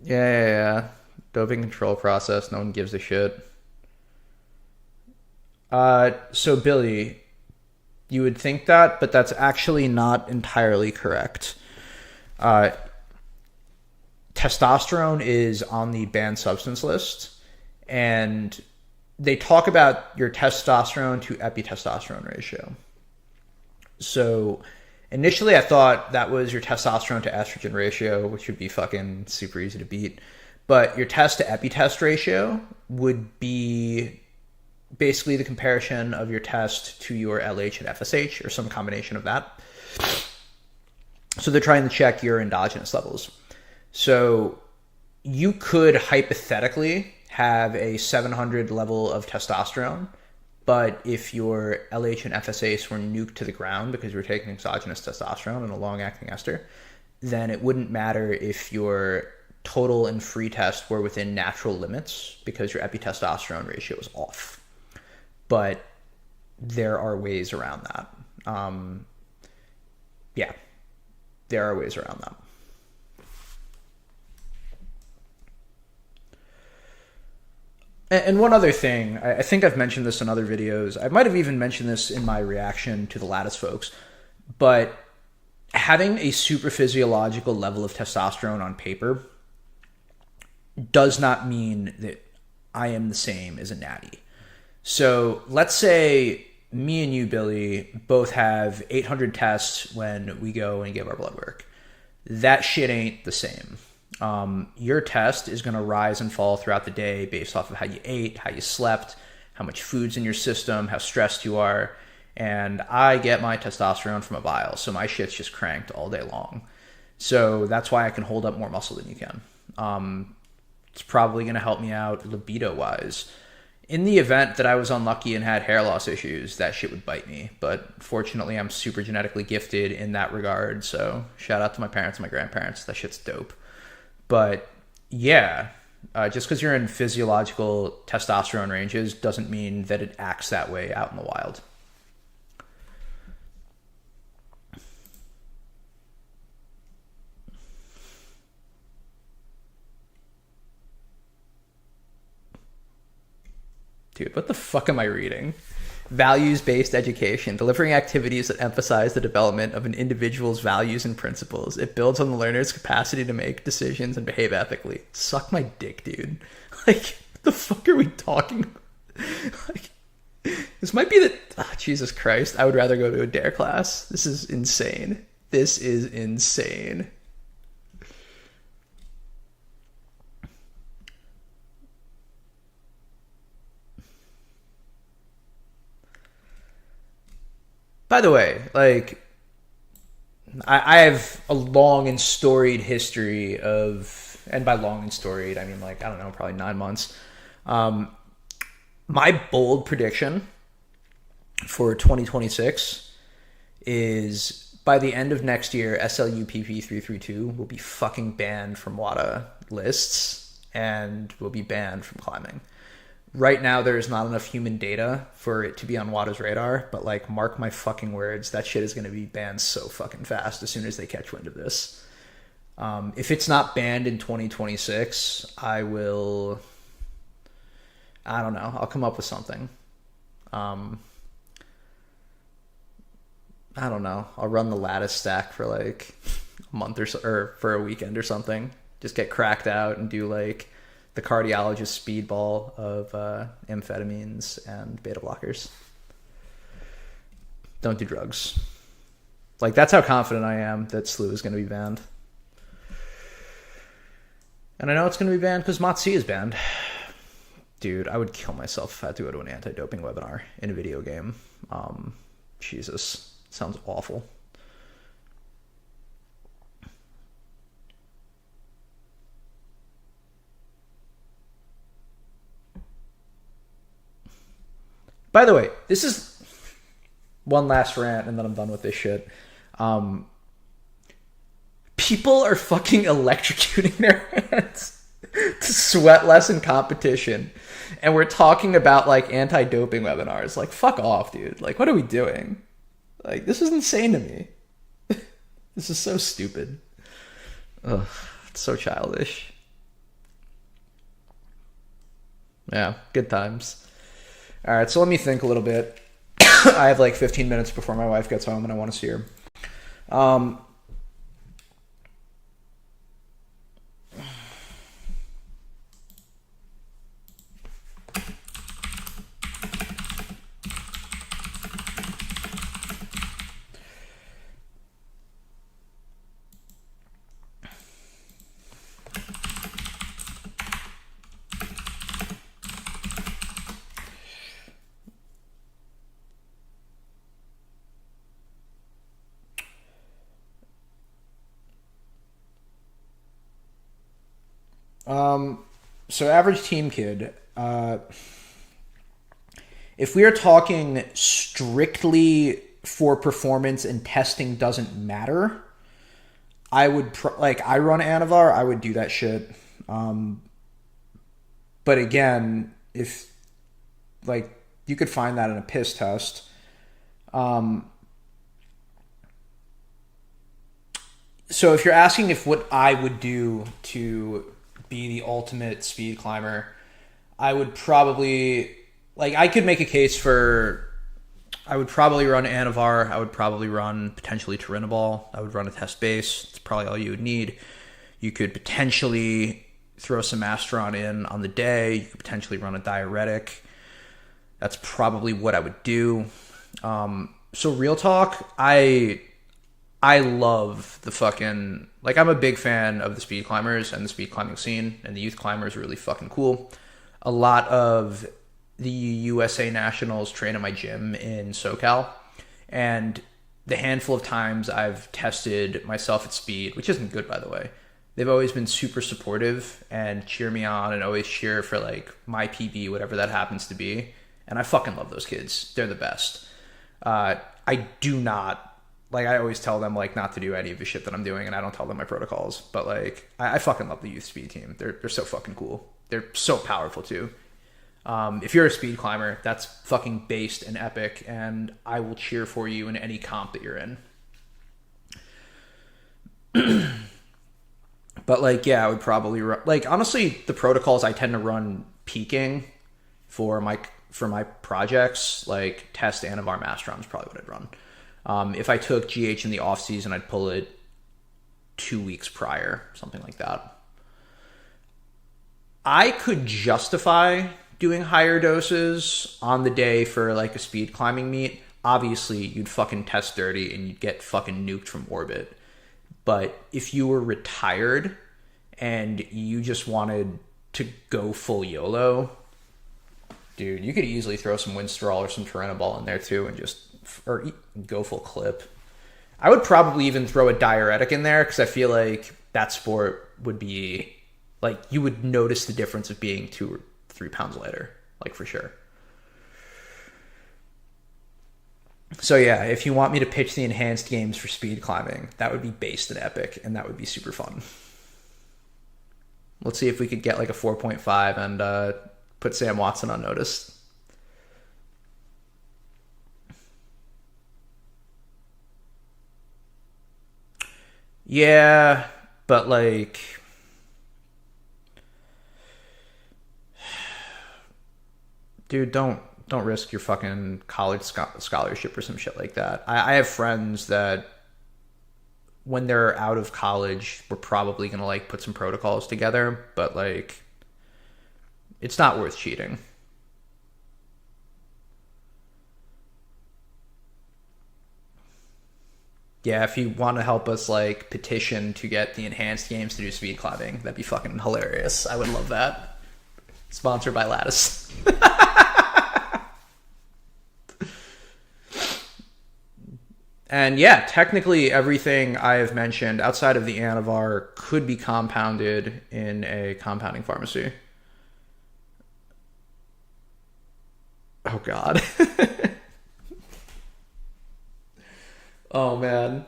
Speaker 2: Yeah. Doping control process. No one gives a shit. So Billy, you would think that, but that's actually not entirely correct. Testosterone is on the banned substance list, and they talk about your testosterone to epitestosterone ratio. So initially I thought that was your testosterone to estrogen ratio, which would be fucking super easy to beat. But your test to epitest ratio would be basically the comparison of your test to your LH and FSH, or some combination of that. So they're trying to check your endogenous levels. So you could hypothetically have a 700 level of testosterone But if your LH and FSH were nuked to the ground because you were taking exogenous testosterone and a long-acting ester, then it wouldn't matter if your total and free test were within natural limits because your epitestosterone ratio is off. But there are ways around that. Yeah, there are ways around that. And one other thing, I think I've mentioned this in other videos. I might have even mentioned this in my reaction to the Lattice folks, but having a super physiological level of testosterone on paper does not mean that I am the same as a natty. So let's say me and you, Billy, both have 800 tests when we go and give our blood work. That shit ain't the same. Your test is going to rise and fall throughout the day based off of how you ate, how you slept, how much food's in your system, how stressed you are. And I get my testosterone from a vial, so my shit's just cranked all day long. So that's why I can hold up more muscle than you can. It's probably going to help me out libido-wise. In the event that I was unlucky and had hair loss issues, that shit would bite me. But fortunately, I'm super genetically gifted in that regard. So shout out to my parents and my grandparents. That shit's dope. But yeah, just because you're in physiological testosterone ranges doesn't mean that it acts that way out in the wild. Dude, what the fuck am I reading? Values-based education, delivering activities that emphasize the development of an individual's values and principles. It builds on the learner's capacity to make decisions and behave ethically. Suck my dick, dude. Like, what the fuck are we talking about? Like, this might be the... Oh, Jesus Christ. I would rather go to a DARE class. This is insane. This is insane. By the way, like, I have a long and storied history of, and by long and storied, I mean, like, I don't know, probably 9 months. My bold prediction for 2026 is by the end of next year, SLUPP332 will be fucking banned from WADA lists and will be banned from climbing. Right now, there's not enough human data for it to be on WADA's radar, but, like, mark my fucking words, that shit is going to be banned so fucking fast as soon as they catch wind of this. If it's not banned in 2026, I don't know, I'll come up with something. I don't know, I'll run the Lattice stack for, like, a month or so, or for a weekend or something. Just get cracked out and do, like, the cardiologist speedball of amphetamines and beta blockers. Don't do drugs. Like, that's how confident I am that SLU is going to be banned. And I know it's going to be banned because MOTC is banned. Dude, I would kill myself if I had to go to an anti-doping webinar in a video game. Jesus, sounds awful. By the way, this is one last rant and then I'm done with this shit. People are fucking electrocuting their hands to sweat less in competition. And we're talking about, like, anti-doping webinars. Like, fuck off, dude. Like, what are we doing? Like, this is insane to me. This is so stupid. Ugh, it's so childish. Yeah, good times. All right, so let me think a little bit. I have like 15 minutes before my wife gets home and I want to see her. So average team kid, If we are talking strictly for performance and testing doesn't matter, I would I run Anavar, I would do that shit. But again, if like you could find that in a piss test. So if you're asking if what I would do to be the ultimate speed climber, I would probably I could make a case for I would probably run Anavar. I would probably run potentially Turinabol. I would run a test base. It's probably all you would need. You could potentially throw some Masteron in on the day. You could potentially run a diuretic. That's probably what I would do. So real talk, I love the fucking I'm a big fan of the speed climbers and the speed climbing scene, and the youth climbers are really fucking cool. A lot of the USA Nationals train at my gym in SoCal, and the handful of times I've tested myself at speed, which isn't good by the way, they've always been super supportive and cheer me on and always cheer for my PB, whatever that happens to be. And I fucking love those kids. They're the best. I do not I always tell them not to do any of the shit that I'm doing, and I don't tell them my protocols. But I fucking love the youth speed team. They're so fucking cool. They're so powerful too. If you're a speed climber, that's fucking based and epic, and I will cheer for you in any comp that you're in. But yeah, I would probably run, honestly, the protocols I tend to run peaking for my projects, test Anavar Masteron is probably what I'd run. If I took GH in the off season, I'd pull it 2 weeks prior, something like that. I could justify doing higher doses on the day for a speed climbing meet. Obviously, you'd fucking test dirty and you'd get fucking nuked from orbit. But if you were retired and you just wanted to go full YOLO, dude, you could easily throw some Winstrol or some Turinabol in there too and or go full clip. I would probably even throw a diuretic in there because I feel like that sport would be you would notice the difference of being 2 or 3 pounds lighter, for sure. So yeah, if you want me to pitch the enhanced games for speed climbing, that would be based and epic, and that would be super fun. Let's see if we could get a 4.5 and put Sam Watson on notice. Yeah, but dude, don't risk your fucking college scholarship or some shit like that. I have friends that when they're out of college, we're probably gonna put some protocols together, but it's not worth cheating. Yeah, if you want to help us petition to get the enhanced games to do speed climbing, that'd be fucking hilarious. I would love that. Sponsored by Lattice. And yeah, technically everything I have mentioned outside of the Anavar could be compounded in a compounding pharmacy. Oh God. Oh man.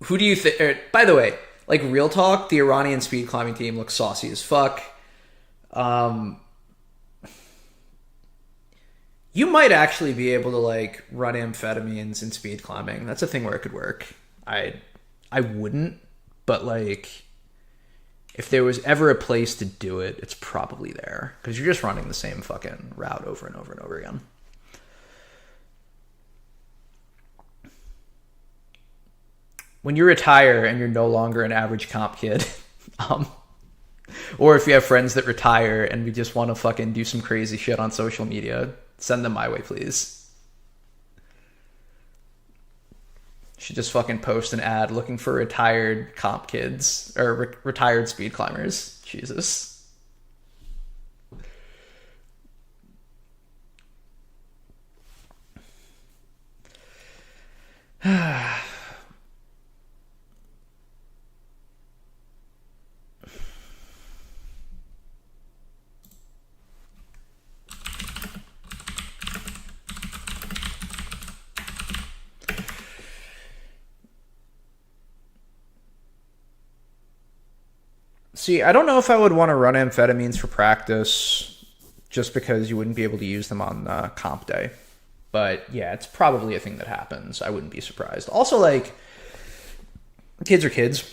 Speaker 2: Who do you think? By the way, real talk, the Iranian speed climbing team looks saucy as fuck. You might actually be able to run amphetamines in speed climbing. That's a thing where it could work. I wouldn't, but if there was ever a place to do it, it's probably there because you're just running the same fucking route over and over and over again. When you retire and you're no longer an average comp kid, or if you have friends that retire and we just want to fucking do some crazy shit on social media, send them my way, please. Should just fucking post an ad looking for retired comp kids or retired speed climbers. Jesus. See, I don't know if I would want to run amphetamines for practice just because you wouldn't be able to use them on comp day. But yeah, it's probably a thing that happens. I wouldn't be surprised. Also, like, kids are kids.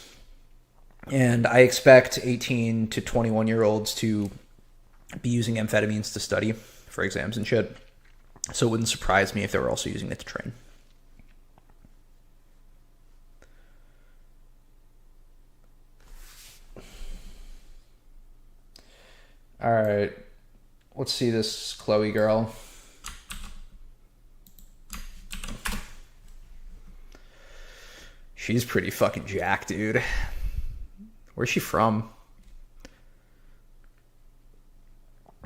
Speaker 2: And I expect 18 to 21-year-olds to be using amphetamines to study for exams and shit. So it wouldn't surprise me if they were also using it to train. All right. Let's see this Chloe girl. She's pretty fucking jacked, dude. Where's she from?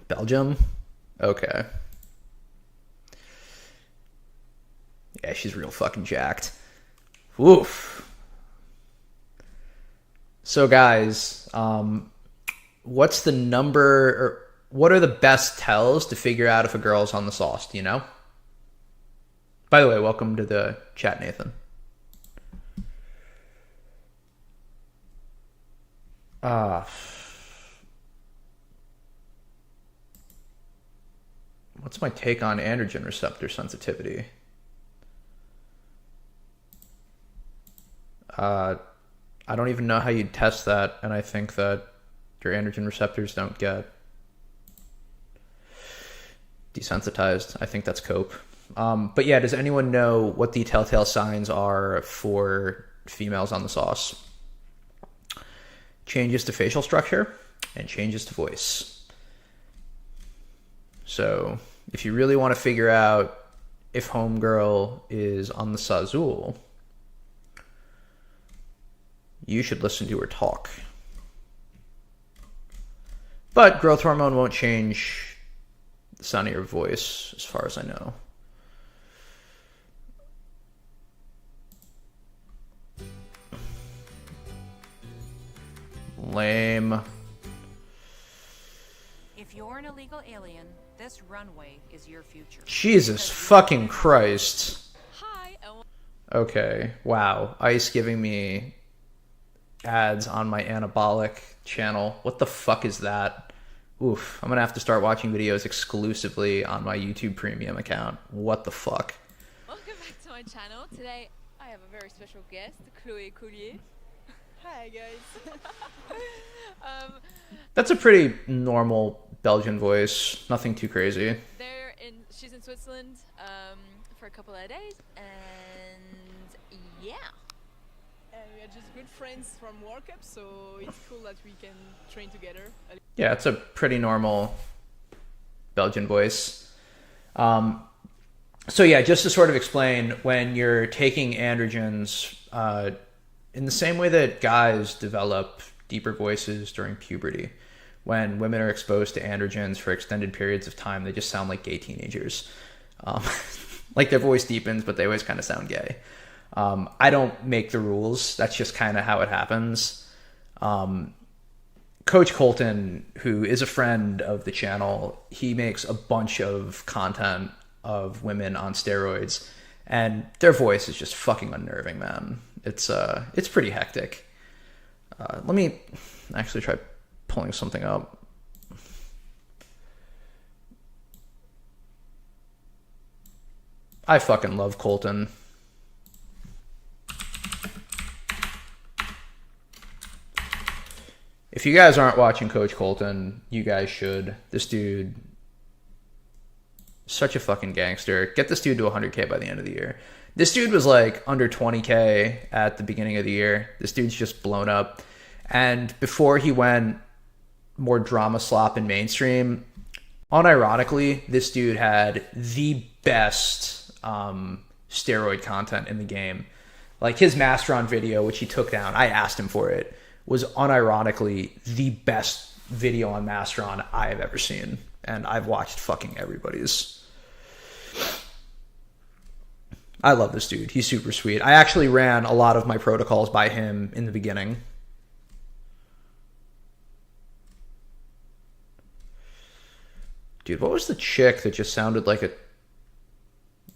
Speaker 2: Belgium? Okay. Yeah, she's real fucking jacked. Woof. So guys, what's the number, or what are the best tells to figure out if a girl's on the sauce? Do you know? By the way, welcome to the chat, Nathan. What's my take on androgen receptor sensitivity? I don't even know how you'd test that, and I think that your androgen receptors don't get desensitized. I think that's cope. But yeah, does anyone know what the telltale signs are for females on the sauce? Changes to facial structure and changes to voice. So if you really want to figure out if homegirl is on the Sazul, you should listen to her talk. But growth hormone won't change the sound of your voice, as far as I know. Lame.
Speaker 3: If you're an illegal alien, this runway is your future.
Speaker 2: Jesus fucking Christ.
Speaker 3: Hi.
Speaker 2: Okay, wow. Ice giving me ads on my anabolic channel. What the fuck is that? Oof, I'm gonna have to start watching videos exclusively on my YouTube premium account. What the fuck?
Speaker 4: Welcome back to my channel. Today I have a very special guest, Chloe Collier. Hi guys.
Speaker 2: That's a pretty normal Belgian voice. Nothing too crazy.
Speaker 4: She's in Switzerland for a couple of days, and yeah.
Speaker 5: And we are just good friends from World Cup, so it's cool that we can train together.
Speaker 2: Yeah, it's a pretty normal Belgian voice. So yeah, just to sort of explain, when you're taking androgens, in the same way that guys develop deeper voices during puberty, when women are exposed to androgens for extended periods of time, they just sound like gay teenagers. Like their voice deepens, but they always kind of sound gay. I don't make the rules. That's just kind of how it happens. Coach Colton, who is a friend of the channel, he makes a bunch of content of women on steroids, and their voice is just fucking unnerving, man. It's pretty hectic. Let me actually try pulling something up. I fucking love Colton. If you guys aren't watching Coach Colton, you guys should. This dude, such a fucking gangster. Get this dude to 100K by the end of the year. This dude was like under 20K at the beginning of the year. This dude's just blown up. And before he went more drama slop and mainstream, unironically, this dude had the best steroid content in the game. Like his Mastron video, which he took down, I asked him for it, was unironically the best video on Mastron I have ever seen. And I've watched fucking everybody's. I love this dude. He's super sweet. I actually ran a lot of my protocols by him in the beginning. Dude, what was the chick that just sounded like a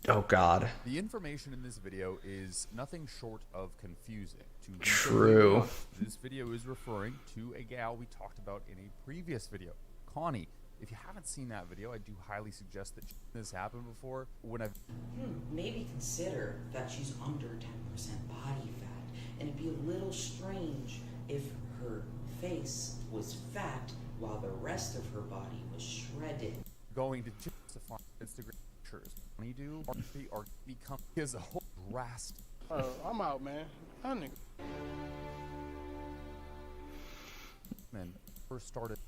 Speaker 2: Oh God.
Speaker 6: The information in this video is nothing short of confusing. To be
Speaker 2: True.
Speaker 6: totally honest, this video is referring to a gal we talked about in a previous video, Connie. If you haven't seen that video, I do highly suggest that this happened before. When I've
Speaker 7: Maybe consider that she's under 10% body fat, and it'd be a little strange if her face was fat while the rest of her body was shredded.
Speaker 6: going to justify Instagram pictures, Connie do or become as a whole drastic.
Speaker 8: I'm out, man. That nigga.
Speaker 6: Man, first started.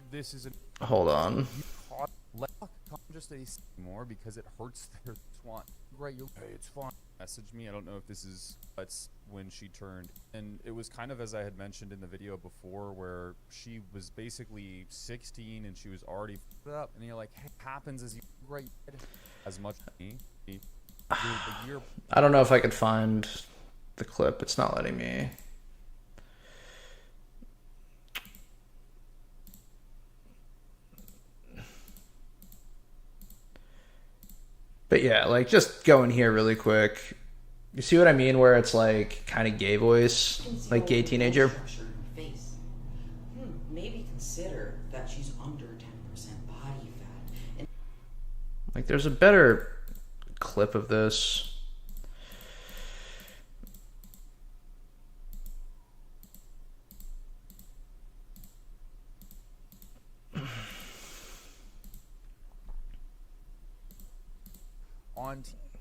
Speaker 6: This is a
Speaker 2: Hold on.
Speaker 6: let just a more because it hurts their swan. Great, you hey, it's fine. Message me. I don't know if this is that's when she turned, and it was kind of as I had mentioned in the video before, where she was basically 16 and she was already up, and you're like, hey, happens as you great as much as me.
Speaker 2: I don't know if I could find the clip. It's not letting me. But yeah, like just go in here really quick. You see what I mean? Where it's like kind of gay voice, like gay teenager.
Speaker 7: Face. Maybe consider that she's under 10% body fat. And
Speaker 2: Like there's a better clip of this.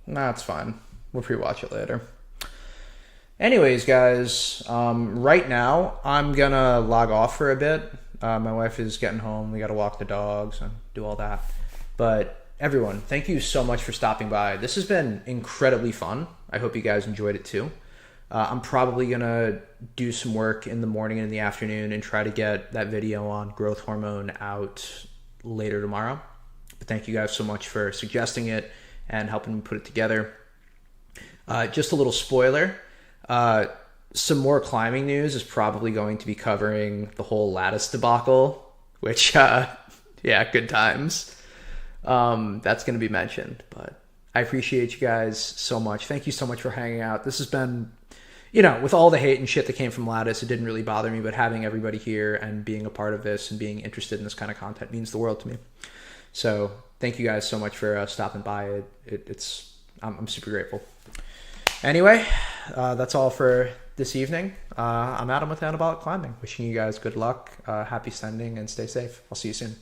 Speaker 2: Nah, it's fine. We'll pre-watch it later. Anyways, guys, right now I'm gonna log off for a bit. My wife is getting home. We gotta walk the dogs and do all that. But everyone, thank you so much for stopping by. This has been incredibly fun. I hope you guys enjoyed it too. I'm probably gonna do some work in the morning and in the afternoon and try to get that video on growth hormone out later tomorrow. But thank you guys so much for suggesting it and helping me put it together. Just a little spoiler. Some more climbing news is probably going to be covering the whole Lattice debacle, which, yeah, good times. That's going to be mentioned, but I appreciate you guys so much. Thank you so much for hanging out. This has been, you know, with all the hate and shit that came from Lattice, it didn't really bother me, but having everybody here and being a part of this and being interested in this kind of content means the world to me. So thank you guys so much for stopping by. I'm super grateful. Anyway, that's all for this evening. I'm Adam with Anabolic Climbing. Wishing you guys good luck, happy sending, and stay safe. I'll see you soon.